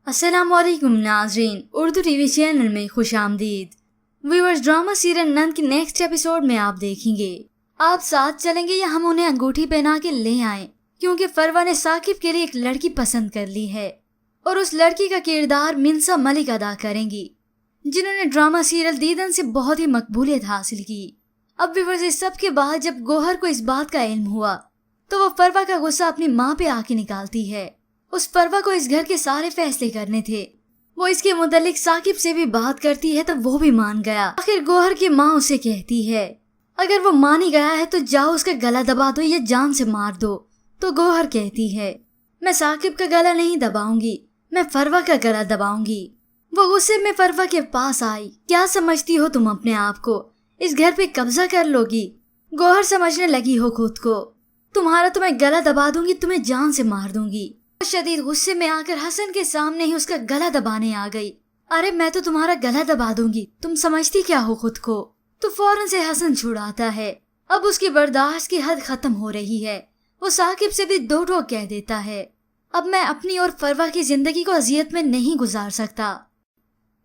अस्सलाम वालेकुम नाज़रीन, उर्दू टीवी चैनल में खुश आमदीद। व्यूअर्स, ड्रामा सीरियल नंद की नेक्स्ट एपिसोड में आप देखेंगे आप साथ चलेंगे या हम उन्हें अंगूठी पहना के ले आएं, क्योंकि फरवा ने साकिब के लिए एक लड़की पसंद कर ली है और उस लड़की का किरदार मिन्सा मलिक अदा करेंगी, जिन्होंने ड्रामा सीरियल दीदन से बहुत ही मकबूलियत हासिल की। अब व्यूअर्स, इस सब के बाद जब गौहर को इस बात का इल्म हुआ तो वो फरवा का गुस्सा अपनी माँ पे आके निकालती है। उस फरवा को इस घर के सारे फैसले करने थे। वो इसके मुतालिक साकिब से भी बात करती है तो वो भी मान गया। आखिर गौहर की माँ उसे कहती है अगर वो मान ही गया है तो जाओ उसका गला दबा दो या जान से मार दो। तो गौहर कहती है मैं साकिब का गला नहीं दबाऊंगी, मैं फरवा का गला दबाऊंगी। वो गुस्से में फरवा के पास आई। क्या समझती हो तुम अपने आप को, इस घर पे कब्जा कर लोगी? गौहर समझने लगी हो खुद को, तुम्हारा तो मैं गला दबा दूंगी, तुम्हें जान से मार दूंगी। शदीद गुस्से में आकर हसन के सामने ही उसका गला दबाने आ गई। अरे मैं तो तुम्हारा गला दबा दूंगी, तुम समझती क्या हो खुद को? तो फौरन से हसन छुड़ाता है। अब उसकी बर्दाश्त की हद खत्म हो रही है। वो साकिब से भी दो टोक कह देता है अब मैं अपनी और फरवा की जिंदगी को अजियत में नहीं गुजार सकता।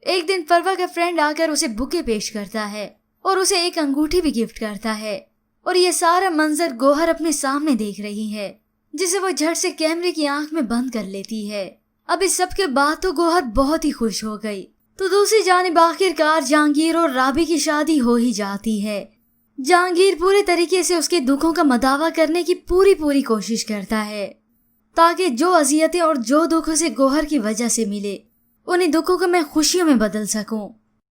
एक दिन फरवा का फ्रेंड आकर उसे बुके पेश करता है और उसे एक अंगूठी भी गिफ्ट करता है और ये सारा मंजर गौहर अपने सामने देख रही है, जिसे वो झट से कैमरे की आंख में बंद कर लेती है। अब इस सब के बाद तो गौहर बहुत ही खुश हो गई। तो दूसरी जानिब आखिरकार जहांगीर और राबी की शादी हो ही जाती है। जहांगीर पूरे तरीके से उसके दुखों का मदावा करने की पूरी कोशिश करता है, ताकि जो अजियतें और जो दुख उसे गौहर की वजह से मिले उन्हीं दुखों को मैं खुशियों में बदल सकूं।